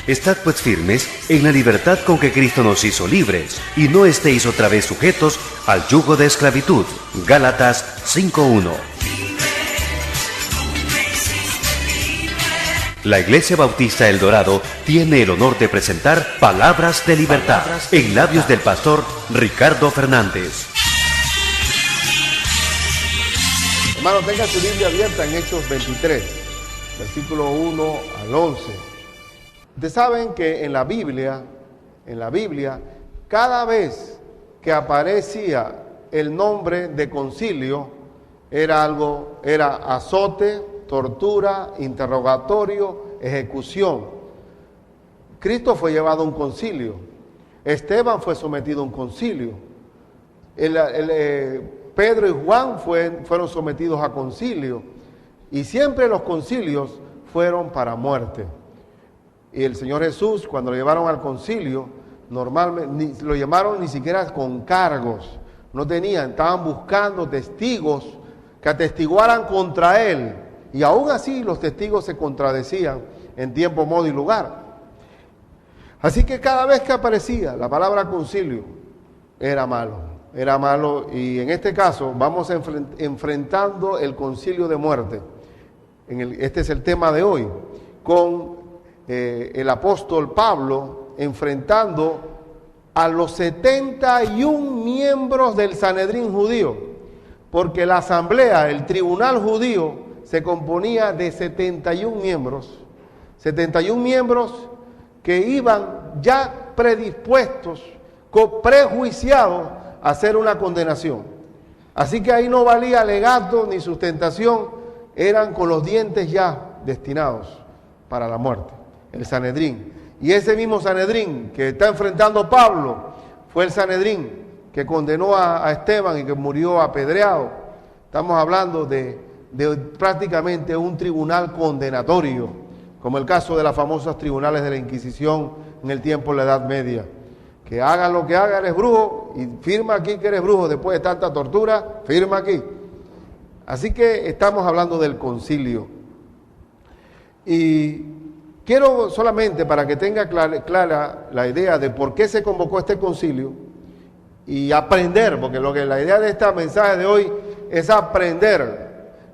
Estad pues firmes en la libertad con que Cristo nos hizo libres, y no estéis otra vez sujetos al yugo de esclavitud. Gálatas 5:1. La Iglesia Bautista El Dorado tiene el honor de presentar Palabras de Libertad en labios del pastor Ricardo Fernández. Hermano, tenga su Biblia abierta en Hechos 23, versículo 1 al 11. Ustedes saben que en la Biblia, cada vez que aparecía el nombre de concilio, era azote, tortura, interrogatorio, ejecución. Cristo fue llevado a un concilio. Esteban fue sometido a un concilio. Pedro y Juan fueron sometidos a concilio. Y siempre los concilios fueron para muerte. Y el Señor Jesús, cuando lo llevaron al concilio, normalmente lo llamaron ni siquiera con cargos. No tenían, estaban buscando testigos que atestiguaran contra él. Y aún así los testigos se contradecían en tiempo, modo y lugar. Así que cada vez que aparecía la palabra concilio, era malo. Y en este caso vamos enfrentando el concilio de muerte. Este es el tema de hoy, con el apóstol Pablo enfrentando a los 71 miembros del Sanedrín judío, porque la asamblea, el tribunal judío, se componía de 71 miembros que iban ya predispuestos, prejuiciados a hacer una condenación. Así que ahí no valía alegato ni sustentación, eran con los dientes ya destinados para la muerte, el Sanedrín. Y ese mismo Sanedrín que está enfrentando Pablo fue el Sanedrín que condenó a Esteban y que murió apedreado. Estamos hablando de prácticamente un tribunal condenatorio, como el caso de las famosas tribunales de la Inquisición en el tiempo de la Edad Media. Que hagan lo que hagan, eres brujo, y firma aquí que eres brujo después de tanta tortura, firma aquí. Así que estamos hablando del concilio. Y quiero solamente, para que tenga clara la idea de por qué se convocó este concilio, y aprender, porque la idea de este mensaje de hoy es aprender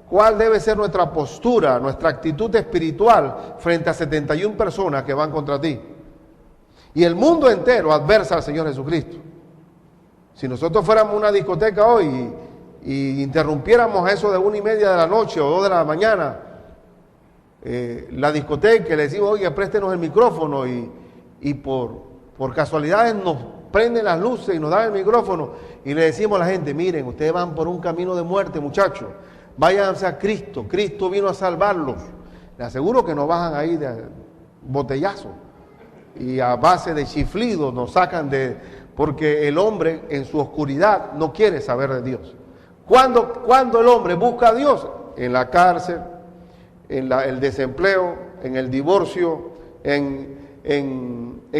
cuál debe ser nuestra postura, nuestra actitud espiritual frente a 71 personas que van contra ti. Y el mundo entero adversa al Señor Jesucristo. Si nosotros fuéramos una discoteca hoy y interrumpiéramos eso de 1:30 de la noche o 2 de la mañana, la discoteca, le decimos, oye, préstenos el micrófono, y por casualidades nos prenden las luces y nos dan el micrófono, y le decimos a la gente, miren, ustedes van por un camino de muerte, muchachos, váyanse a Cristo, Cristo vino a salvarlos. Les aseguro que nos bajan ahí de botellazo, y a base de chiflidos nos sacan porque el hombre en su oscuridad no quiere saber de Dios. ¿Cuándo el hombre busca a Dios? En la cárcel, en el desempleo, en el divorcio, en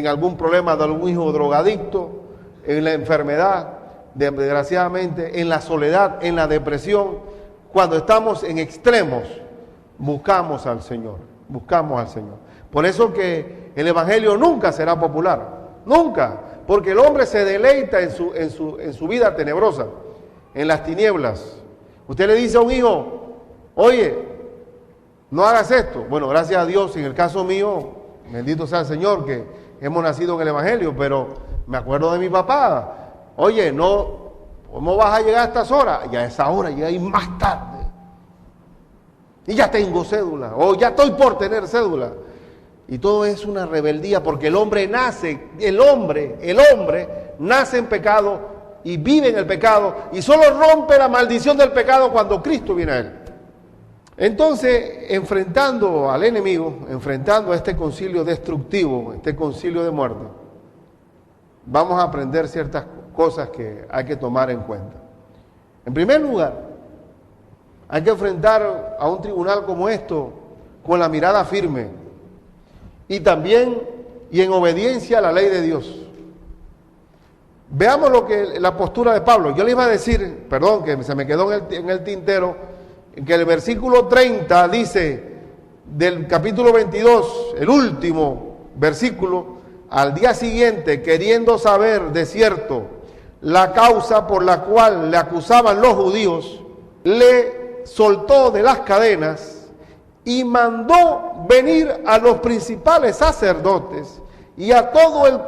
algún problema de algún hijo drogadicto, en la enfermedad, desgraciadamente, en la soledad, en la depresión. Cuando estamos en extremos, buscamos al Señor. Por eso que el Evangelio nunca será popular, nunca, porque el hombre se deleita en su vida tenebrosa, en las tinieblas. Usted le dice a un hijo, oye, no hagas esto. Bueno, gracias a Dios, en el caso mío, bendito sea el Señor, que hemos nacido en el Evangelio, pero me acuerdo de mi papá. Oye, no, ¿cómo vas a llegar a estas horas? Y a esa hora llegué más tarde. Y ya tengo cédula, o ya estoy por tener cédula. Y todo es una rebeldía, porque el hombre nace en pecado y vive en el pecado, y solo rompe la maldición del pecado cuando Cristo viene a él. Entonces, enfrentando al enemigo, enfrentando a este concilio destructivo, este concilio de muerte, vamos a aprender ciertas cosas que hay que tomar en cuenta. En primer lugar, hay que enfrentar a un tribunal como esto con la mirada firme y también en obediencia a la ley de Dios. Veamos la postura de Pablo. Yo le iba a decir, perdón, que se me quedó en el tintero, que el versículo 30 dice del capítulo 22, el último versículo, al día siguiente, queriendo saber de cierto la causa por la cual le acusaban los judíos, le soltó de las cadenas y mandó venir a los principales sacerdotes y a todo el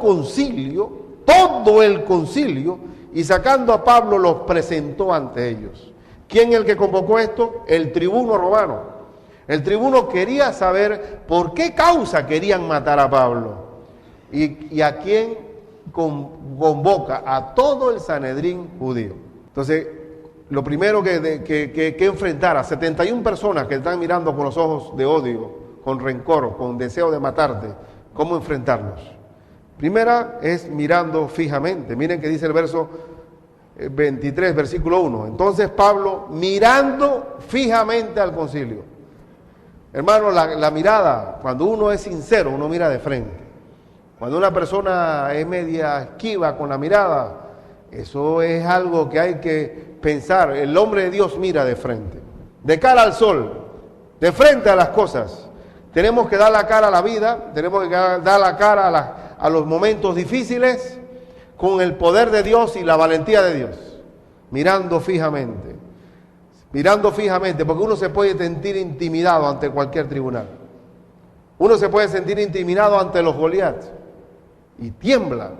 concilio, y sacando a Pablo los presentó ante ellos. ¿Quién es el que convocó esto? El tribuno romano. El tribuno quería saber por qué causa querían matar a Pablo. ¿Y a quién convoca? A todo el Sanedrín judío. Entonces, lo primero que enfrentar a 71 personas que están mirando con los ojos de odio, con rencor, con deseo de matarte, ¿cómo enfrentarlos? Primera es mirando fijamente. Miren que dice el verso 23, versículo 1. Entonces Pablo, mirando fijamente al concilio. Hermano, la mirada, cuando uno es sincero, uno mira de frente. Cuando una persona es media esquiva con la mirada, eso es algo que hay que pensar. El hombre de Dios mira de frente, de cara al sol, de frente a las cosas. Tenemos que dar la cara a la vida, tenemos que dar la cara a los momentos difíciles con el poder de Dios y la valentía de Dios, mirando fijamente, porque uno se puede sentir intimidado ante cualquier tribunal. Uno se puede sentir intimidado ante los Goliat y tiembla.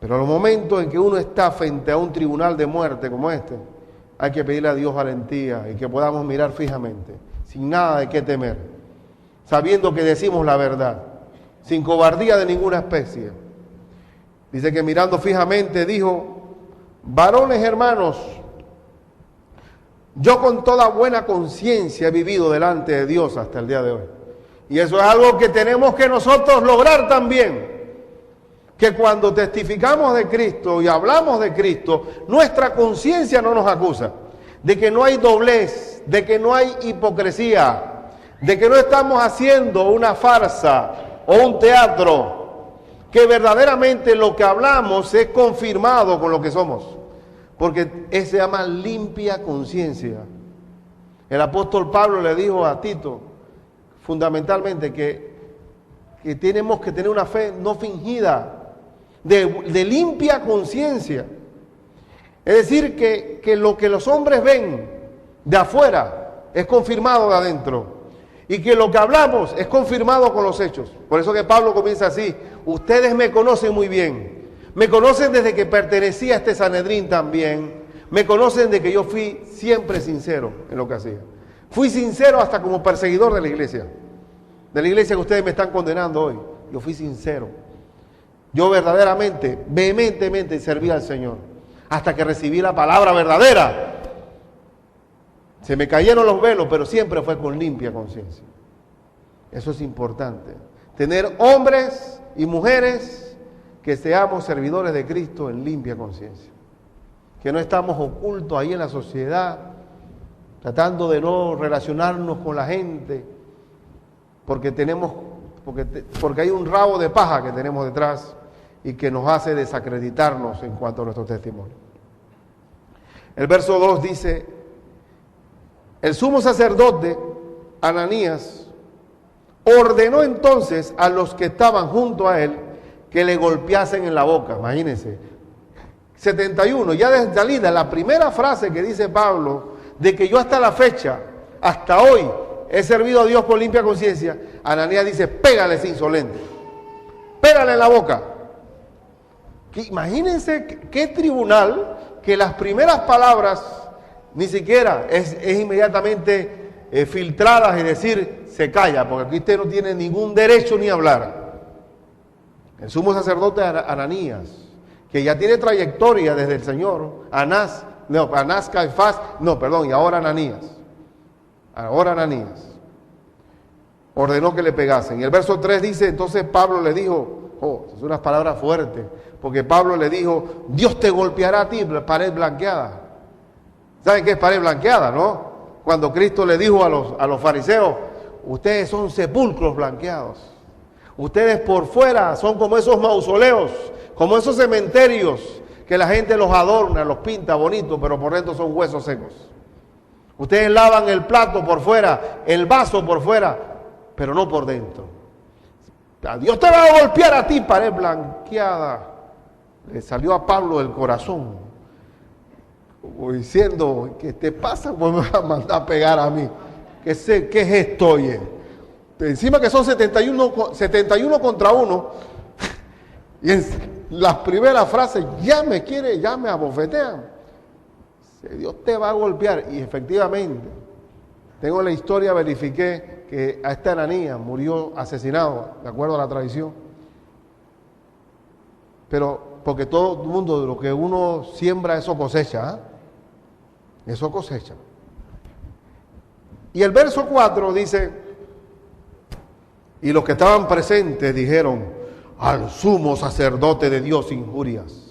Pero en los momentos en que uno está frente a un tribunal de muerte como este, hay que pedirle a Dios valentía y que podamos mirar fijamente, sin nada de qué temer, sabiendo que decimos la verdad, sin cobardía de ninguna especie. Dice que mirando fijamente dijo: varones hermanos, yo con toda buena conciencia he vivido delante de Dios hasta el día de hoy. Y eso es algo que tenemos que nosotros lograr también. Que cuando testificamos de Cristo y hablamos de Cristo, nuestra conciencia no nos acusa de que no hay doblez, de que no hay hipocresía, de que no estamos haciendo una farsa o un teatro, que verdaderamente lo que hablamos es confirmado con lo que somos, porque se llama limpia conciencia. El apóstol Pablo le dijo a Tito, fundamentalmente, que tenemos que tener una fe no fingida, de limpia conciencia. Es decir, que lo que los hombres ven de afuera es confirmado de adentro, y que lo que hablamos es confirmado con los hechos. Por eso que Pablo comienza así: ustedes me conocen muy bien, me conocen desde que pertenecía a este Sanedrín también, me conocen de que yo fui siempre sincero en lo que hacía. Fui sincero hasta como perseguidor de la iglesia que ustedes me están condenando hoy. Yo fui sincero. Yo verdaderamente, vehementemente serví al Señor hasta que recibí la palabra verdadera. Se me cayeron los velos, pero siempre fue con limpia conciencia. Eso es importante. Tener hombres y mujeres que seamos servidores de Cristo en limpia conciencia. Que no estamos ocultos ahí en la sociedad, tratando de no relacionarnos con la gente, porque hay un rabo de paja que tenemos detrás y que nos hace desacreditarnos en cuanto a nuestro testimonio. El verso 2 dice: el sumo sacerdote Ananías ordenó entonces a los que estaban junto a él que le golpeasen en la boca. Imagínense, 71, ya desde salida, la primera frase que dice Pablo, de que yo hasta la fecha, hasta hoy, he servido a Dios con limpia conciencia. Ananías dice: pégale ese insolente, pégale en la boca. Imagínense qué tribunal, que las primeras palabras ni siquiera es inmediatamente filtradas y decir se calla, porque aquí usted no tiene ningún derecho ni hablar. El sumo sacerdote Ananías, que ya tiene trayectoria desde el Señor, y ahora Ananías ordenó que le pegasen. Y el verso 3 dice: entonces Pablo le dijo, son unas palabras fuertes, porque Pablo le dijo: Dios te golpeará a ti, pared blanqueada. ¿Saben qué es pared blanqueada, no? Cuando Cristo le dijo a los fariseos: ustedes son sepulcros blanqueados. Ustedes por fuera son como esos mausoleos, como esos cementerios que la gente los adorna, los pinta bonitos, pero por dentro son huesos secos. Ustedes lavan el plato por fuera, el vaso por fuera, pero no por dentro. Dios te va a golpear a ti, pared blanqueada. Le salió a Pablo del corazón, como diciendo, ¿qué te pasa? ¿Cómo me vas a mandar a pegar a mí? ¿Qué es esto, oye? Encima que son 71 contra 1, y en las primeras frases ya me abofetean. Dios te va a golpear. Y efectivamente, tengo la historia, verifiqué que a esta Ananías murió asesinado, de acuerdo a la tradición. Pero porque todo el mundo, de lo que uno siembra, eso cosecha, ¿eh? Eso cosecha. Y el verso 4 dice, y los que estaban presentes dijeron, al sumo sacerdote de Dios injurias.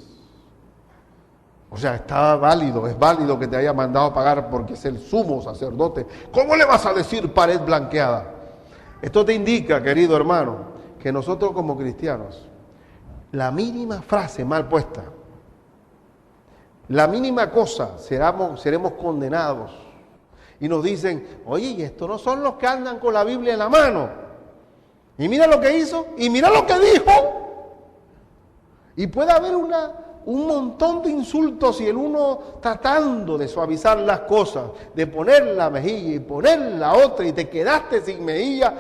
O sea, está válido, es válido que te haya mandado a pagar porque es el sumo sacerdote. ¿Cómo le vas a decir pared blanqueada? Esto te indica, querido hermano, que nosotros como cristianos, la mínima frase mal puesta, la mínima cosa, seremos condenados. Y nos dicen, oye, ¿y estos no son los que andan con la Biblia en la mano? Y mira lo que hizo, y mira lo que dijo. Y puede haber un montón de insultos y el uno tratando de suavizar las cosas, de poner la mejilla y poner la otra, y te quedaste sin mejilla,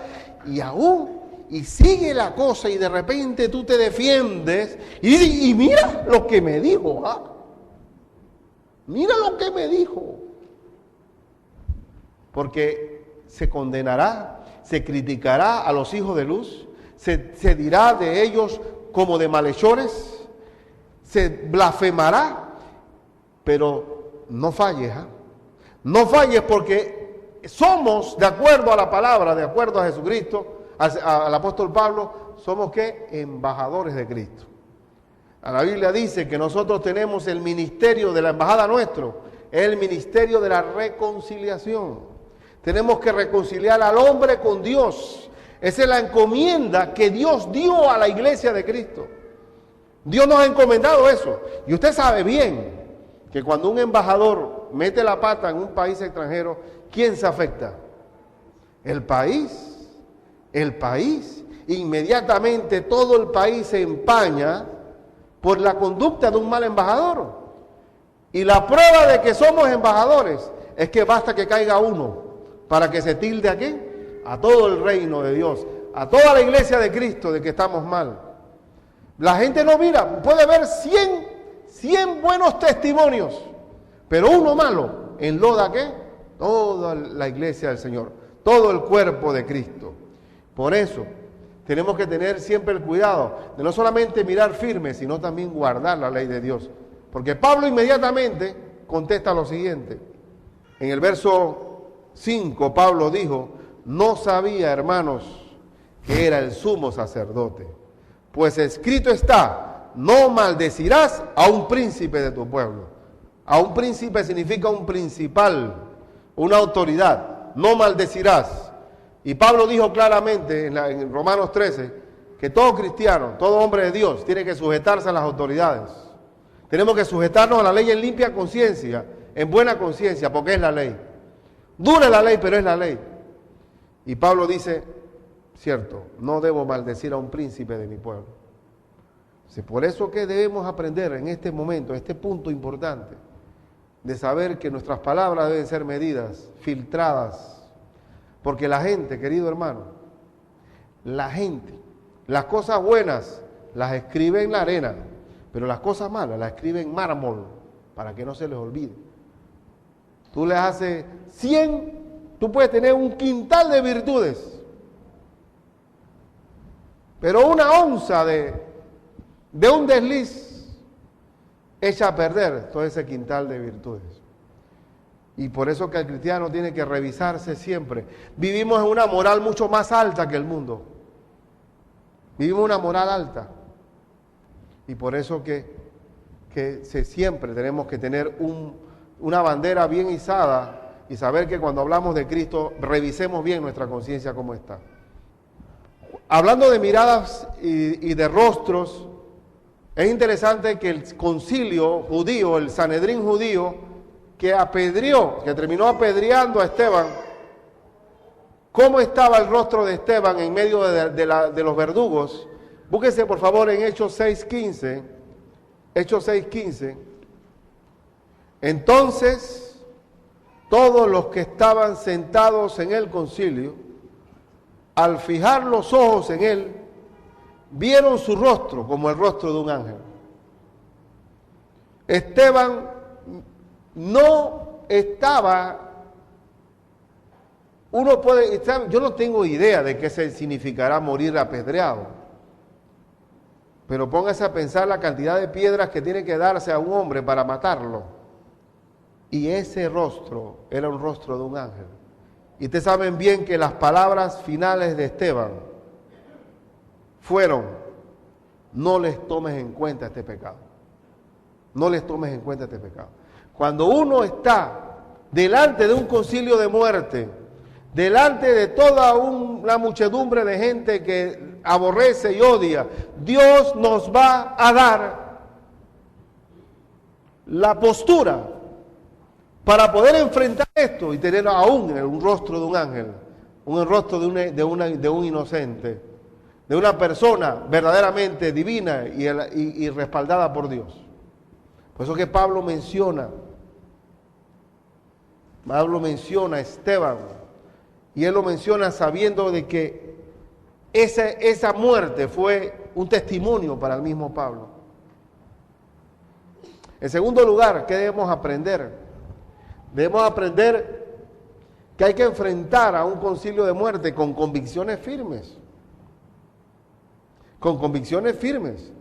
y sigue la cosa, y de repente tú te defiendes, y mira lo que me dijo, ¿ah? Mira lo que me dijo. Porque se condenará, se criticará a los hijos de luz, se dirá de ellos como de malhechores, se blasfemará, pero no falles, ¿eh? No falles, porque somos, de acuerdo a la palabra, de acuerdo a Jesucristo, al apóstol Pablo, somos ¿qué? Embajadores de Cristo. La Biblia dice que nosotros tenemos el ministerio de la embajada nuestro, el ministerio de la reconciliación. Tenemos que reconciliar al hombre con Dios. Esa es la encomienda que Dios dio a la iglesia de Cristo. Dios nos ha encomendado eso. Y usted sabe bien que cuando un embajador mete la pata en un país extranjero, ¿quién se afecta? El país. El país. Inmediatamente todo el país se empaña por la conducta de un mal embajador. Y la prueba de que somos embajadores es que basta que caiga uno para que se tilde aquí a todo el reino de Dios, a toda la iglesia de Cristo, de que estamos mal. La gente no mira, puede ver 100 buenos testimonios, pero uno malo enloda ¿qué? Toda la iglesia del Señor, todo el cuerpo de Cristo. Por eso tenemos que tener siempre el cuidado de no solamente mirar firme, sino también guardar la ley de Dios. Porque Pablo inmediatamente contesta lo siguiente. En el verso 5, Pablo dijo, no sabía, hermanos, que era el sumo sacerdote, pues escrito está, no maldecirás a un príncipe de tu pueblo. A un príncipe significa un principal, una autoridad, no maldecirás. Y Pablo dijo claramente en Romanos 13, que todo cristiano, todo hombre de Dios, tiene que sujetarse a las autoridades. Tenemos que sujetarnos a la ley en limpia conciencia, en buena conciencia, porque es la ley. Dura la ley, pero es la ley. Y Pablo dice, cierto, no debo maldecir a un príncipe de mi pueblo. Por eso que debemos aprender en este momento, este punto importante, de saber que nuestras palabras deben ser medidas, filtradas. Porque la gente, querido hermano, la gente, las cosas buenas las escribe en la arena, pero las cosas malas las escribe en mármol, para que no se les olvide. Tú les haces 100, tú puedes tener un quintal de virtudes, pero una onza de un desliz echa a perder todo ese quintal de virtudes. Y por eso que el cristiano tiene que revisarse siempre. Vivimos en una moral mucho más alta que el mundo. Vivimos una moral alta. Y por eso que siempre tenemos que tener una bandera bien izada y saber que cuando hablamos de Cristo, revisemos bien nuestra conciencia cómo está. Hablando de miradas y de rostros, es interesante que el concilio judío, el Sanedrín judío, que terminó apedreando a Esteban, ¿Cómo estaba el rostro de Esteban en medio de los verdugos? Búsquese por favor en Hechos 6:15. Hechos 6:15. Entonces, todos los que estaban sentados en el concilio, al fijar los ojos en él, vieron su rostro como el rostro de un ángel. Esteban no estaba... yo no tengo idea de qué significará morir apedreado, pero póngase a pensar la cantidad de piedras que tiene que darse a un hombre para matarlo. Y ese rostro era un rostro de un ángel. Y ustedes saben bien que las palabras finales de Esteban fueron: no les tomes en cuenta este pecado. No les tomes en cuenta este pecado. Cuando uno está delante de un concilio de muerte, delante de toda una muchedumbre de gente que aborrece y odia, Dios nos va a dar la postura para poder enfrentar esto y tener aún un rostro de un ángel, un rostro de un inocente, de una persona verdaderamente divina y respaldada por Dios. Por eso que Pablo menciona a Esteban, y él lo menciona sabiendo de que esa muerte fue un testimonio para el mismo Pablo. En segundo lugar, ¿qué debemos aprender? Debemos aprender que hay que enfrentar a un concilio de muerte con convicciones firmes. Con convicciones firmes.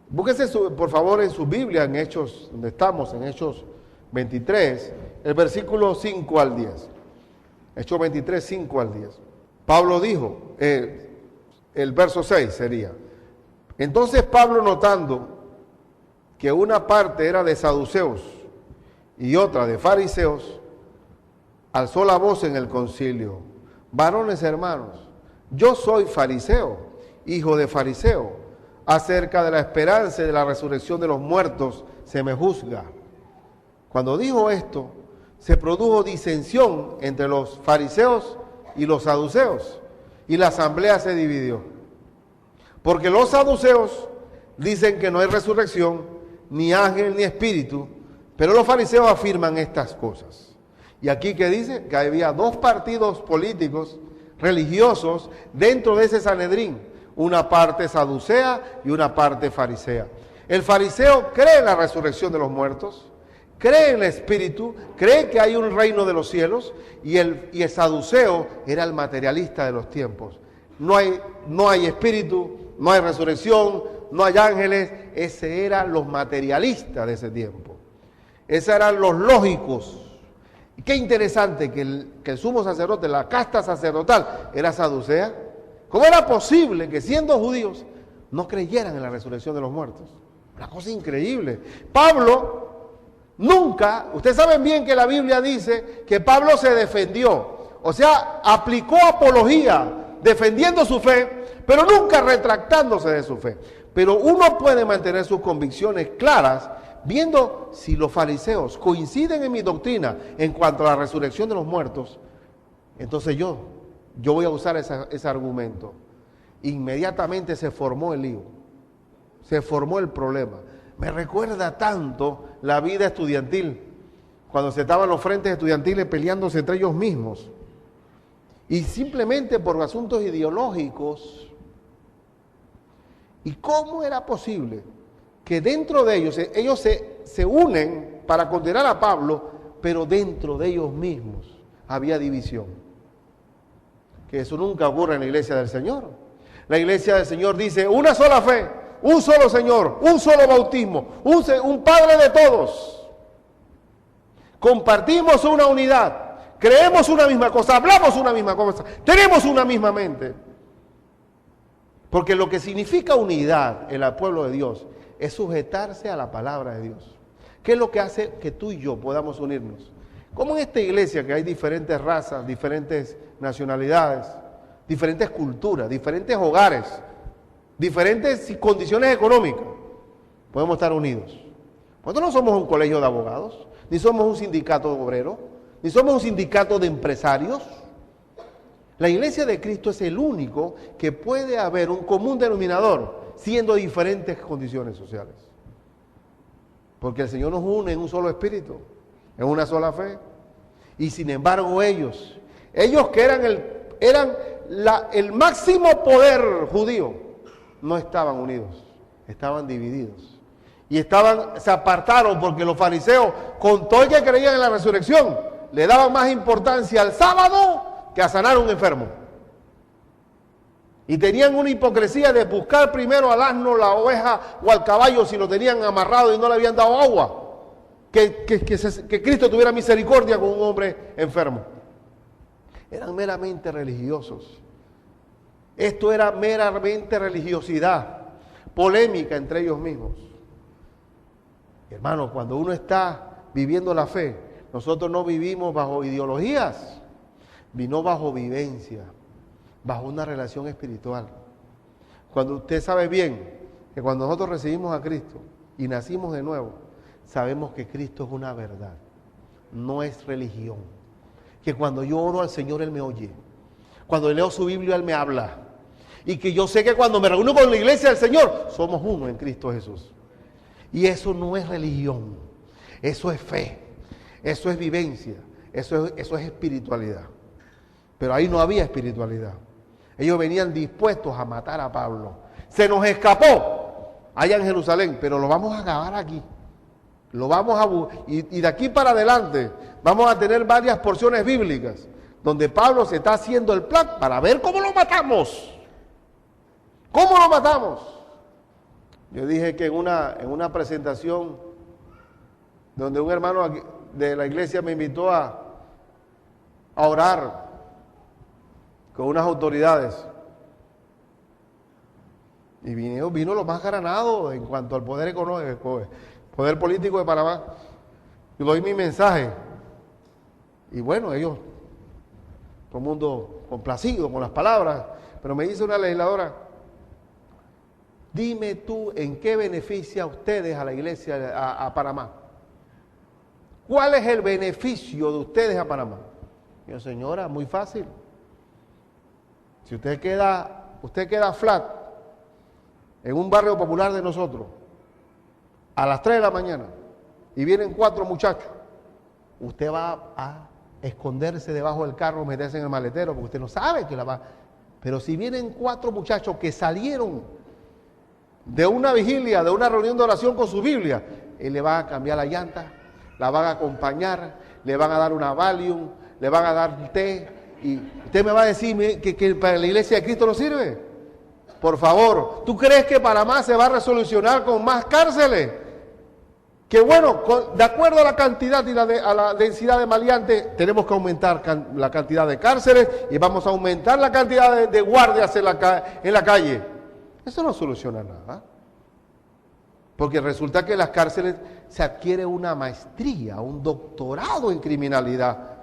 Búsquese por favor en su Biblia, en Hechos, donde estamos, en Hechos 23, el versículo 5 al 10. Hechos 23, 5 al 10. Pablo dijo, el verso 6 sería: entonces Pablo, notando que una parte era de saduceos y otra de fariseos, alzó la voz en el concilio: varones hermanos, yo soy fariseo, hijo de fariseo. Acerca de la esperanza y de la resurrección de los muertos se me juzga. Cuando dijo esto, se produjo disensión entre los fariseos y los saduceos, y la asamblea se dividió. Porque los saduceos dicen que no hay resurrección, ni ángel, ni espíritu, pero los fariseos afirman estas cosas. Y aquí que dice que había dos partidos políticos, religiosos, dentro de ese Sanedrín, una parte saducea y una parte farisea. El fariseo cree en la resurrección de los muertos, cree en el espíritu, cree que hay un reino de los cielos, y el saduceo era el materialista de los tiempos. No hay espíritu, no hay resurrección, no hay ángeles. Ese eran los materialistas de ese tiempo. Esos eran los lógicos. Y qué interesante que el sumo sacerdote, la casta sacerdotal, era saducea. ¿Cómo era posible que siendo judíos no creyeran en la resurrección de los muertos? Una cosa increíble. Pablo nunca, ustedes saben bien que la Biblia dice que Pablo se defendió, o sea, aplicó apología, defendiendo su fe, pero nunca retractándose de su fe. Pero uno puede mantener sus convicciones claras viendo si los fariseos coinciden en mi doctrina en cuanto a la resurrección de los muertos. Entonces yo voy a usar ese argumento. Inmediatamente se formó el lío, se formó el problema. Me recuerda tanto la vida estudiantil, cuando se estaban los frentes estudiantiles peleándose entre ellos mismos, y simplemente por asuntos ideológicos. ¿Y cómo era posible que dentro de ellos se unen para condenar a Pablo, pero dentro de ellos mismos había división? Que eso nunca ocurre en la iglesia del Señor. La iglesia del Señor dice: una sola fe, un solo Señor, un solo bautismo, un Padre de todos. Compartimos una unidad, creemos una misma cosa, hablamos una misma cosa, tenemos una misma mente. Porque lo que significa unidad en el pueblo de Dios es sujetarse a la palabra de Dios. ¿Qué es lo que hace que tú y yo podamos unirnos? Como en esta iglesia que hay diferentes razas, diferentes nacionalidades, diferentes culturas, diferentes hogares, diferentes condiciones económicas, podemos estar unidos. Nosotros no somos un colegio de abogados, ni somos un sindicato obrero, ni somos un sindicato de empresarios. La iglesia de Cristo es el único que puede haber un común denominador, siendo diferentes condiciones sociales. Porque el Señor nos une en un solo espíritu, en una sola fe. Y sin embargo ellos que eran el máximo poder judío, no estaban unidos, estaban divididos. Y se apartaron porque los fariseos, con todo el que creían en la resurrección, le daban más importancia al sábado que a sanar a un enfermo. Y tenían una hipocresía de buscar primero al asno, la oveja o al caballo si lo tenían amarrado y no le habían dado agua. Que Cristo tuviera misericordia con un hombre enfermo. Eran meramente religiosos. Esto era meramente religiosidad, polémica entre ellos mismos. Hermano, cuando uno está viviendo la fe, nosotros no vivimos bajo ideologías, vino bajo vivencia, bajo una relación espiritual. Cuando usted sabe bien que cuando nosotros recibimos a Cristo y nacimos de nuevo, sabemos que Cristo es una verdad, no es religión. Que cuando yo oro al Señor, Él me oye. Cuando leo su Biblia, Él me habla. Y que yo sé que cuando me reúno con la iglesia del Señor, somos uno en Cristo Jesús. Y eso no es religión, eso es fe, eso es vivencia, eso es espiritualidad. Pero ahí no había espiritualidad. Ellos venían dispuestos a matar a Pablo. Se nos escapó allá en Jerusalén, pero lo vamos a acabar aquí. Y de aquí para adelante vamos a tener varias porciones bíblicas donde Pablo se está haciendo el plan para ver cómo lo matamos. ¿Cómo lo matamos? Yo dije que en una presentación donde un hermano de la iglesia me invitó a orar con unas autoridades. Y vino lo más granado en cuanto al poder económico, poder político de Panamá. Yo doy mi mensaje. Y bueno, ellos, todo el mundo complacido con las palabras, pero me dice una legisladora, dime tú en qué beneficia a ustedes a la iglesia, a Panamá. ¿Cuál es el beneficio de ustedes a Panamá? Y yo, señora, muy fácil. Si usted queda flat en un barrio popular de nosotros, a las 3 de la mañana, y vienen 4 muchachos, usted va a esconderse debajo del carro, meterse en el maletero, porque usted no sabe que la va. Pero si vienen 4 muchachos que salieron de una vigilia, de una reunión de oración con su Biblia, él le va a cambiar la llanta, la van a acompañar, le van a dar una Valium, le van a dar té, y usted me va a decir que para la iglesia de Cristo no sirve. Por favor, ¿tú crees que Panamá se va a resolucionar con más cárceles? Que bueno, de acuerdo a la cantidad y a la densidad de maleantes, tenemos que aumentar la cantidad de cárceles y vamos a aumentar la cantidad de guardias en la calle. Eso no soluciona nada. Porque resulta que en las cárceles se adquiere una maestría, un doctorado en criminalidad.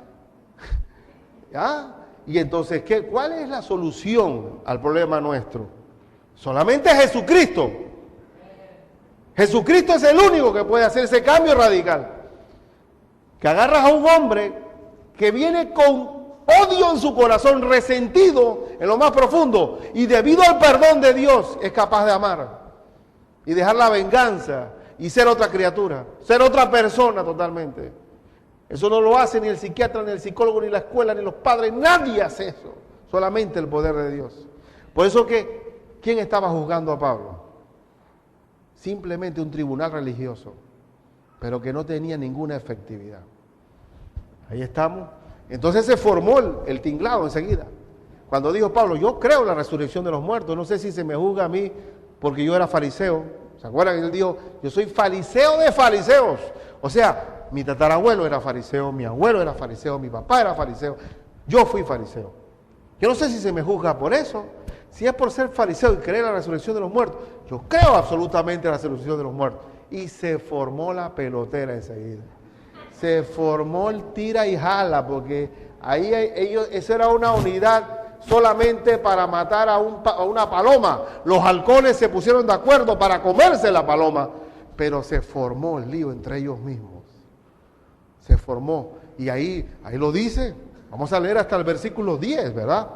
¿Ya? Y entonces, ¿cuál es la solución al problema nuestro? Solamente Jesucristo. Jesucristo es el único que puede hacer ese cambio radical. Que agarras a un hombre que viene con odio en su corazón, resentido en lo más profundo, y debido al perdón de Dios es capaz de amar y dejar la venganza y ser otra criatura, ser otra persona totalmente. Eso no lo hace ni el psiquiatra, ni el psicólogo, ni la escuela, ni los padres, nadie hace eso, solamente el poder de Dios. Por eso que, ¿quién estaba juzgando a Pablo? Simplemente un tribunal religioso, pero que no tenía ninguna efectividad. Ahí estamos. Entonces se formó el tinglado enseguida. Cuando dijo Pablo, yo creo en la resurrección de los muertos, no sé si se me juzga a mí porque yo era fariseo. ¿Se acuerdan? Él dijo, yo soy fariseo de fariseos. O sea, mi tatarabuelo era fariseo, mi abuelo era fariseo, mi papá era fariseo. Yo fui fariseo. Yo no sé si se me juzga por eso. Si es por ser fariseo y creer en la resurrección de los muertos, yo creo absolutamente en la resurrección de los muertos. Y se formó la pelotera enseguida. Se formó el tira y jala, porque ahí eso era una unidad solamente para matar a una paloma. Los halcones se pusieron de acuerdo para comerse la paloma, pero se formó el lío entre ellos mismos. Se formó. Y ahí lo dice. Vamos a leer hasta el versículo 10, ¿verdad?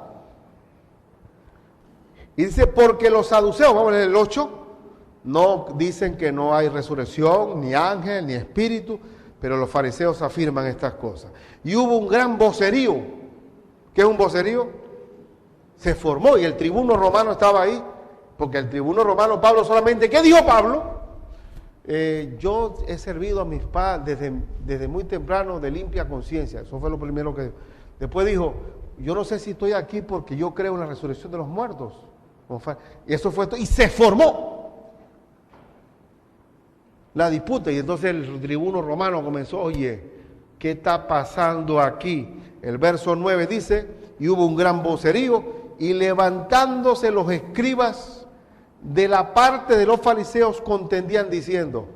Y dice, porque los saduceos, vamos a leer el 8, no dicen que no hay resurrección, ni ángel, ni espíritu, pero los fariseos afirman estas cosas. Y hubo un gran vocerío. ¿Qué es un vocerío? Se formó y el tribuno romano estaba ahí, porque el tribuno romano, Pablo solamente, ¿qué dijo Pablo? Yo he servido a mis padres desde muy temprano de limpia conciencia. Eso fue lo primero que dijo. Después dijo, yo no sé si estoy aquí porque yo creo en la resurrección de los muertos. Y eso fue todo. Y se formó la disputa. Y entonces el tribuno romano comenzó, oye, ¿qué está pasando aquí? El verso 9 dice, y hubo un gran vocerío, y levantándose los escribas de la parte de los fariseos contendían diciendo,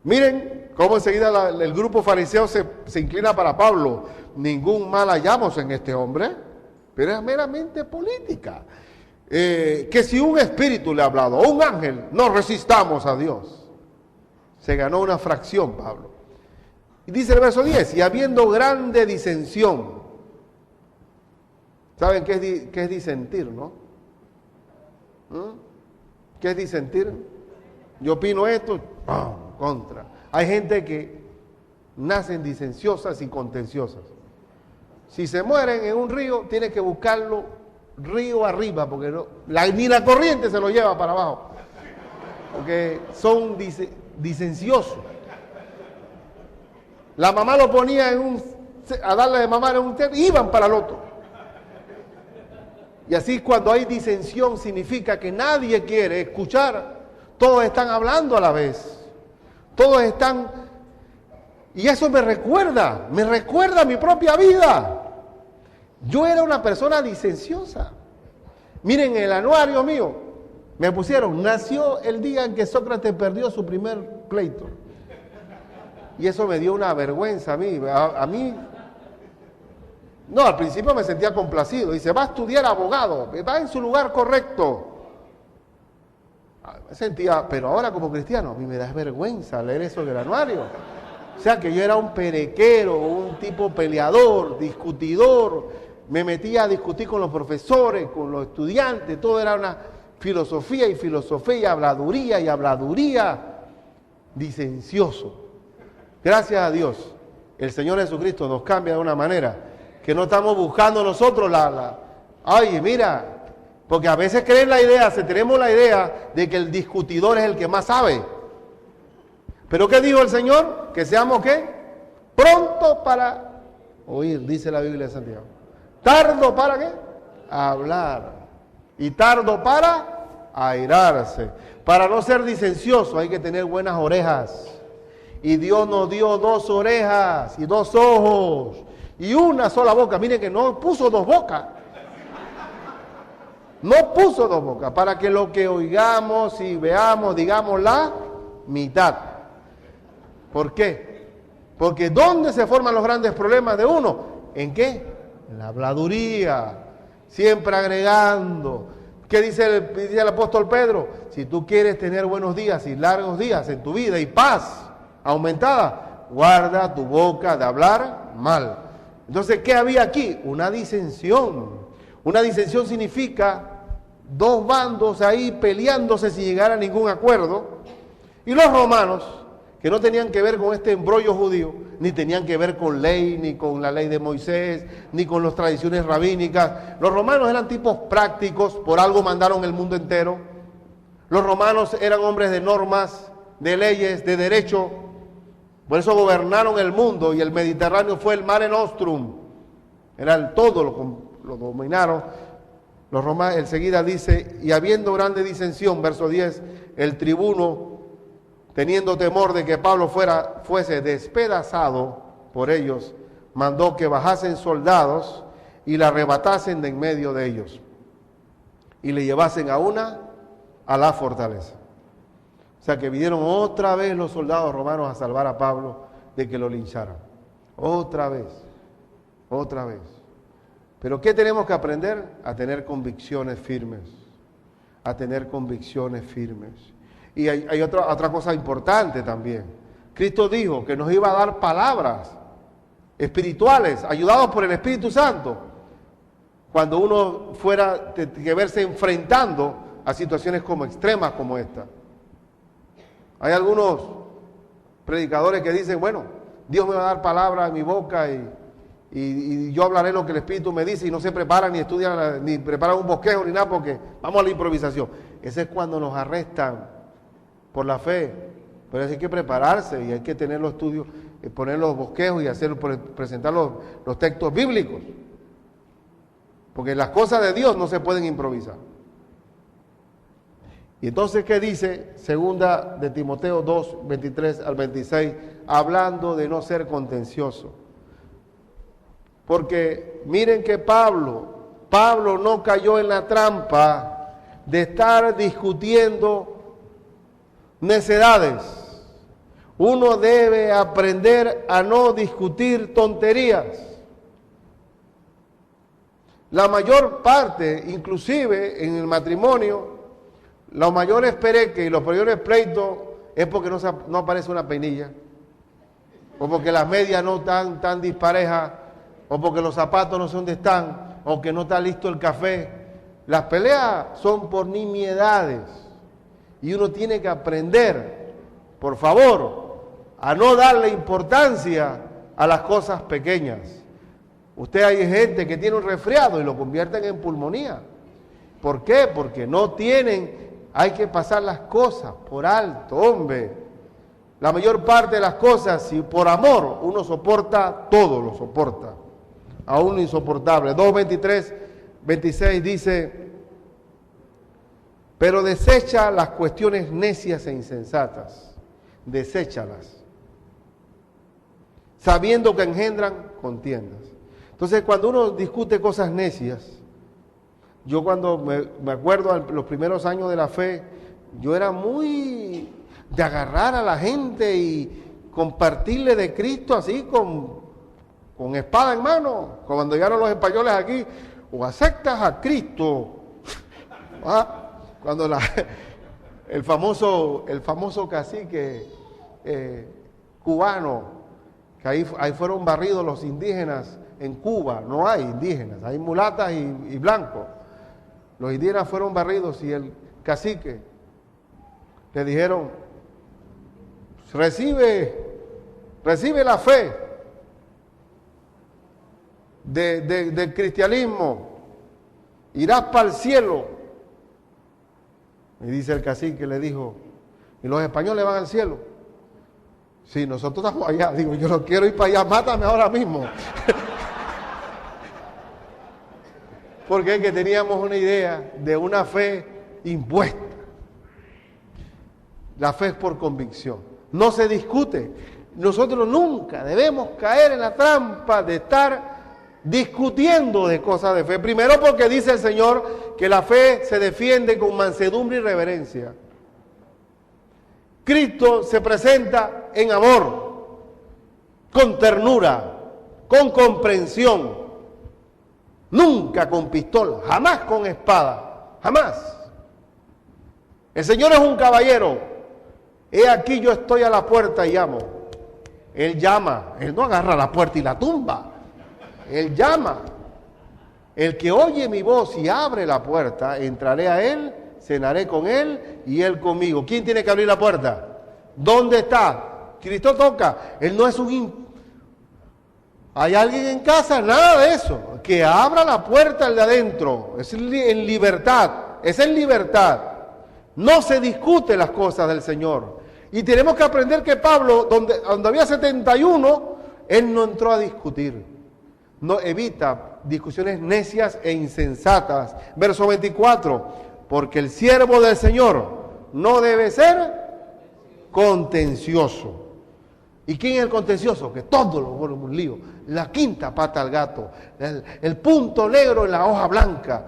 miren cómo enseguida el grupo fariseo se inclina para Pablo, ningún mal hallamos en este hombre, pero es meramente política. Que si un espíritu le ha hablado, o un ángel, no resistamos a Dios. Se ganó una fracción Pablo. Y dice el verso 10, y habiendo grande disensión. ¿Saben qué es disentir, no? ¿Qué es disentir? Yo opino esto, ¡pum!, contra. Hay gente que nacen disenciosas y contenciosas. Si se mueren en un río, tiene que buscarlo río arriba, porque no, ni la corriente se lo lleva para abajo. Porque son disenciosos. La mamá lo ponía a darle de mamar en un té, iban para el otro. Y así cuando hay disensión significa que nadie quiere escuchar, todos están hablando a la vez, todos están, y eso me recuerda a mi propia vida. Yo era una persona disenciosa. Miren el anuario mío, me pusieron, nació el día en que Sócrates perdió su primer pleito. Y eso me dio una vergüenza a mí. No, al principio me sentía complacido. Dice, va a estudiar abogado, va en su lugar correcto. Me sentía, pero ahora como cristiano, a mí me da vergüenza leer eso del anuario. O sea, que yo era un perequero, un tipo peleador, discutidor. Me metía a discutir con los profesores, con los estudiantes. Todo era una filosofía y habladuría. Disencioso. Gracias a Dios, el Señor Jesucristo nos cambia de una manera que no estamos buscando nosotros ay, mira, porque a veces tenemos la idea de que el discutidor es el que más sabe. Pero ¿qué dijo el Señor? Que seamos, ¿qué? Pronto para oír, dice la Biblia de Santiago. Tardo para, ¿qué? Hablar. Y tardo para airarse. Para no ser disencioso hay que tener buenas orejas. Y Dios nos dio 2 orejas y 2 ojos y una sola boca. Miren que no puso 2 bocas. No puso 2 bocas. Para que lo que oigamos y veamos, digamos la mitad. ¿Por qué? Porque ¿dónde se forman los grandes problemas de uno? ¿En qué? En la habladuría. Siempre agregando. ¿Qué dice el apóstol Pedro? Si tú quieres tener buenos días y largos días en tu vida y paz aumentada, guarda tu boca de hablar mal. Entonces, ¿qué había aquí? Una disensión. Una disensión significa 2 bandos ahí peleándose sin llegar a ningún acuerdo. Y los romanos, que no tenían que ver con este embrollo judío, ni tenían que ver con ley, ni con la ley de Moisés, ni con las tradiciones rabínicas. Los romanos eran tipos prácticos, por algo mandaron el mundo entero. Los romanos eran hombres de normas, de leyes, de derecho. Por eso gobernaron el mundo y el Mediterráneo fue el Mare Nostrum. Todo lo dominaron. Los romanos enseguida dice, y habiendo grande disensión, verso 10, el tribuno, teniendo temor de que Pablo fuese despedazado por ellos, mandó que bajasen soldados y le arrebatasen de en medio de ellos y le llevasen a la fortaleza. O sea que vinieron otra vez los soldados romanos a salvar a Pablo de que lo lincharan. Otra vez. Pero ¿qué tenemos que aprender? A tener convicciones firmes. Y hay otra cosa importante también. Cristo dijo que nos iba a dar palabras espirituales, ayudados por el Espíritu Santo. cuando uno fuera que verse enfrentando a situaciones como extremas como esta. Hay algunos predicadores que dicen, bueno, Dios me va a dar palabra en mi boca y yo hablaré lo que el Espíritu me dice, y no se preparan ni estudian, ni preparan un bosquejo ni nada, porque vamos a la improvisación. Ese es cuando nos arrestan por la fe. Pero hay que prepararse y hay que tener los estudios, poner los bosquejos y presentar los textos bíblicos. Porque las cosas de Dios no se pueden improvisar. Y entonces, ¿qué dice? Segunda de Timoteo 2, 23 al 26, hablando de no ser contencioso. Porque miren que Pablo no cayó en la trampa de estar discutiendo necedades. Uno debe aprender a no discutir tonterías. La mayor parte, inclusive en el matrimonio, los mayores pereques y los mayores pleitos es porque no aparece una peinilla, o porque las medias no están tan disparejas, o porque los zapatos no sé dónde están, o que no está listo el café. Las peleas son por nimiedades y uno tiene que aprender, por favor, a no darle importancia a las cosas pequeñas. Usted hay gente que tiene un resfriado y lo convierten en pulmonía. ¿Por qué? Porque no tienen, hay que pasar las cosas por alto, hombre. La mayor parte de las cosas, si por amor uno soporta, todo lo soporta. Aún lo insoportable. 2:23, 26 dice, pero desecha las cuestiones necias e insensatas. Deséchalas, sabiendo que engendran contiendas. Entonces, cuando uno discute cosas necias, yo cuando me acuerdo los primeros años de la fe, yo era muy de agarrar a la gente y compartirle de Cristo así con espada en mano. Cuando llegaron los españoles aquí, o aceptas a Cristo. Cuando el famoso cacique cubano, que ahí fueron barridos los indígenas. En Cuba no hay indígenas, hay mulatas y blancos. Los indígenas fueron barridos y el cacique le dijeron, recibe la fe del cristianismo, irás para el cielo. Y dice el cacique, le dijo, ¿y los españoles van al cielo? Sí, nosotros estamos allá. Digo, yo no quiero ir para allá, mátame ahora mismo. Porque es que teníamos una idea de una fe impuesta. La fe es por convicción. No se discute. Nosotros nunca debemos caer en la trampa de estar discutiendo de cosas de fe. Primero porque dice el Señor que la fe se defiende con mansedumbre y reverencia. Cristo se presenta en amor, con ternura, con comprensión. Nunca con pistola, jamás con espada, jamás. El Señor es un caballero. He aquí yo estoy a la puerta y llamo. Él llama, Él no agarra la puerta y la tumba. Él llama. El que oye mi voz y abre la puerta, entraré a Él, cenaré con Él y Él conmigo. ¿Quién tiene que abrir la puerta? ¿Dónde está? Cristo toca. Él no es un... ¿Hay alguien en casa? Nada de eso. Que abra la puerta el de adentro. Es en libertad. Es en libertad. No se discute las cosas del Señor. Y tenemos que aprender que Pablo, donde había 71, él no entró a discutir. No evita discusiones necias e insensatas. Verso 24. Porque el siervo del Señor no debe ser contencioso. ¿Y quién es el contencioso? Que todo lo vuelve un lío. La quinta pata al gato, el punto negro en la hoja blanca,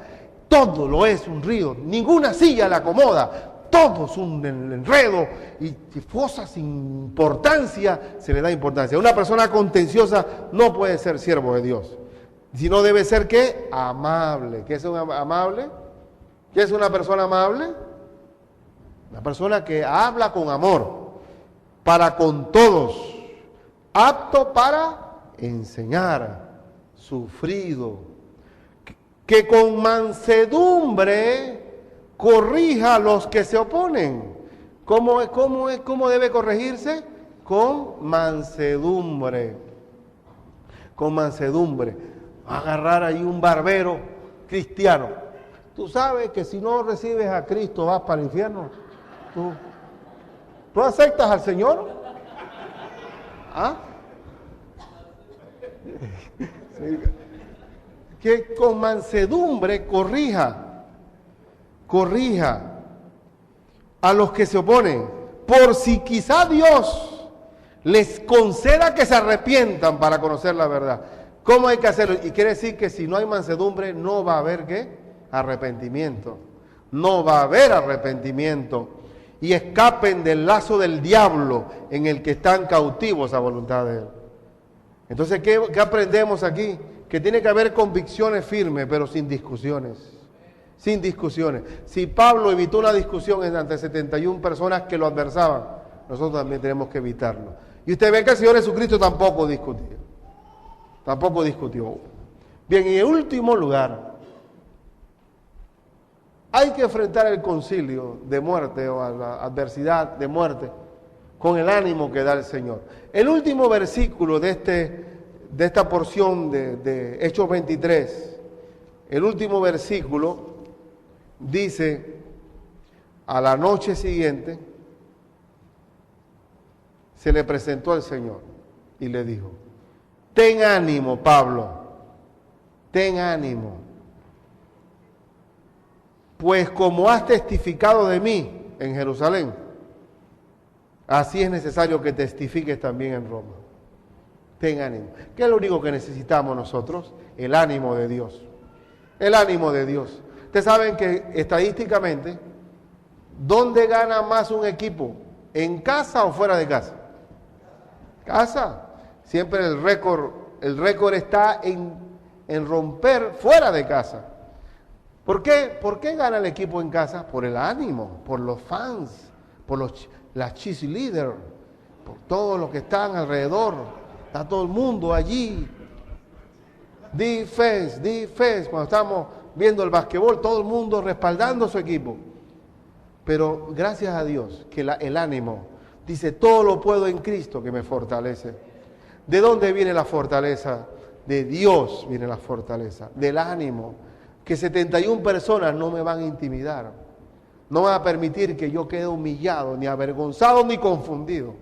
todo lo es un río. Ninguna silla le acomoda, todo es un enredo y cosas sin importancia se le da importancia. Una persona contenciosa no puede ser siervo de Dios, sino debe ser ¿qué? Amable. ¿Qué es un amable? ¿Qué es una persona amable? Una persona que habla con amor, para con todos, apto para enseñar, sufrido, que con mansedumbre corrija a los que se oponen. ¿Cómo debe corregirse? Con mansedumbre. Con mansedumbre. Agarrar ahí un barbero cristiano. Tú sabes que si no recibes a Cristo vas para el infierno. ¿Tú aceptas al Señor? ¿Ah? Sí. Que con mansedumbre corrija a los que se oponen, por si quizá Dios les conceda que se arrepientan para conocer la verdad. ¿Cómo hay que hacerlo? Y quiere decir que si no hay mansedumbre no va a haber ¿qué? Arrepentimiento. No va a haber arrepentimiento. Y escapen del lazo del diablo en el que están cautivos a voluntad de él. Entonces, ¿qué aprendemos aquí? Que tiene que haber convicciones firmes, pero sin discusiones. Sin discusiones. Si Pablo evitó una discusión ante 71 personas que lo adversaban, nosotros también tenemos que evitarlo. Y usted ve que el Señor Jesucristo tampoco discutió. Tampoco discutió. Bien, y en último lugar, hay que enfrentar el concilio de muerte o a la adversidad de muerte con el ánimo que da el Señor. El último versículo de esta porción de Hechos 23, el último versículo dice: a la noche siguiente se le presentó al Señor y le dijo: ten ánimo, Pablo, ten ánimo, pues como has testificado de mí en Jerusalén, así es necesario que testifiques también en Roma. Ten ánimo. ¿Qué es lo único que necesitamos nosotros? El ánimo de Dios. El ánimo de Dios. Ustedes saben que estadísticamente, ¿dónde gana más un equipo? ¿En casa o fuera de casa? Casa. Siempre el récord está en romper fuera de casa. ¿Por qué? ¿Por qué gana el equipo en casa? Por el ánimo, por los fans, por las cheerleaders, por todos los que están alrededor. Está todo el mundo allí. Defense. Cuando estamos viendo el basquetbol, todo el mundo respaldando a su equipo. Pero gracias a Dios que el ánimo dice: todo lo puedo en Cristo que me fortalece. ¿De dónde viene la fortaleza? De Dios viene la fortaleza, del ánimo. Que 71 personas no me van a intimidar. No van a permitir que yo quede humillado, ni avergonzado, ni confundido.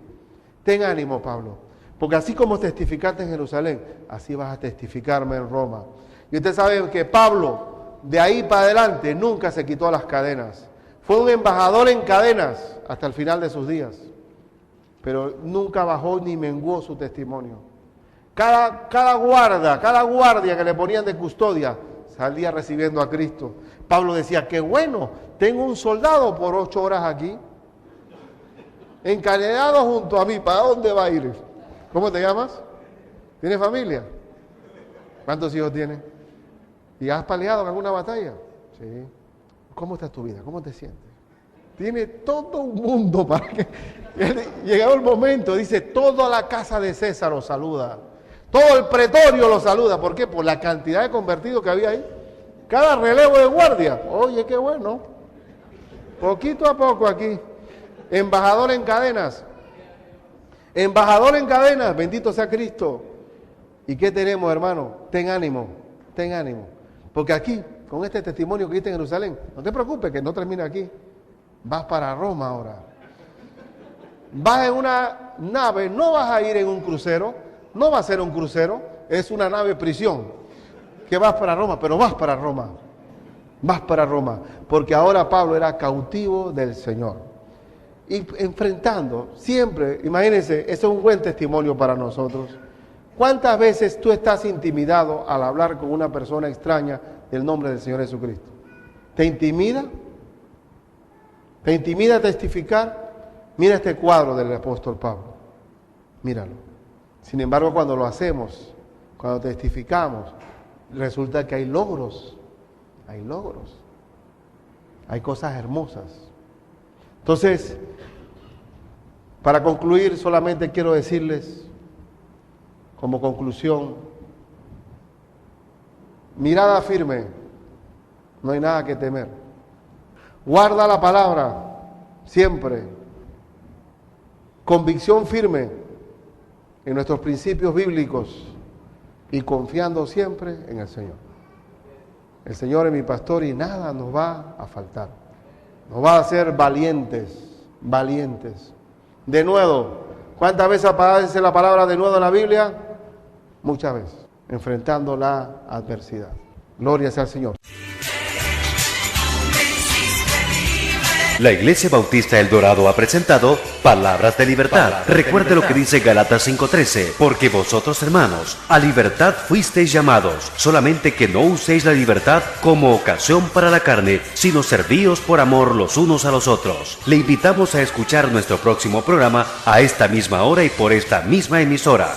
Ten ánimo, Pablo. Porque así como testificaste en Jerusalén, así vas a testificarme en Roma. Y usted sabe que Pablo, de ahí para adelante, nunca se quitó las cadenas. Fue un embajador en cadenas hasta el final de sus días. Pero nunca bajó ni menguó su testimonio. Cada guardia que le ponían de custodia, salía recibiendo a Cristo. Pablo decía: qué bueno, tengo un soldado por 8 horas aquí, encadenado junto a mí. ¿Para dónde va a ir? ¿Cómo te llamas? ¿Tienes familia? ¿Cuántos hijos tienes? ¿Y has peleado en alguna batalla? Sí. ¿Cómo está tu vida? ¿Cómo te sientes? Tiene todo un mundo para que... Llegado el momento, dice: toda la casa de César lo saluda. Todo el pretorio lo saluda. ¿Por qué? Por la cantidad de convertidos que había ahí. Cada relevo de guardia. Oye, qué bueno. Poquito a poco aquí. Embajador en cadenas. Embajador en cadenas. Bendito sea Cristo. ¿Y qué tenemos, hermano? Ten ánimo. Ten ánimo. Porque aquí, con este testimonio que viste en Jerusalén, no te preocupes que no termina aquí. Vas para Roma ahora. Vas en una nave. No vas a ir en un crucero. No va a ser un crucero, es una nave prisión, que vas para Roma, pero vas para Roma, porque ahora Pablo era cautivo del Señor. Y enfrentando, siempre, imagínense, eso es un buen testimonio para nosotros. ¿Cuántas veces tú estás intimidado al hablar con una persona extraña del nombre del Señor Jesucristo? ¿Te intimida? ¿Te intimida testificar? Mira este cuadro del apóstol Pablo, míralo. Sin embargo, cuando lo hacemos, cuando testificamos, resulta que hay logros, hay cosas hermosas. Entonces, para concluir, solamente quiero decirles, como conclusión, mirada firme No hay nada que temer. Guarda la palabra siempre. Convicción firme en nuestros principios bíblicos y confiando siempre en el Señor. El Señor es mi pastor y nada nos va a faltar. Nos va a hacer valientes, valientes. De nuevo, ¿cuántas veces aparece la palabra de nuevo en la Biblia? Muchas veces, enfrentando la adversidad. Gloria sea al Señor. La Iglesia Bautista El Dorado ha presentado Palabras de Libertad. Recuerde lo que dice Gálatas 5:13, porque vosotros, hermanos, a libertad fuisteis llamados, solamente que no uséis la libertad como ocasión para la carne, sino servíos por amor los unos a los otros. Le invitamos a escuchar nuestro próximo programa a esta misma hora y por esta misma emisora.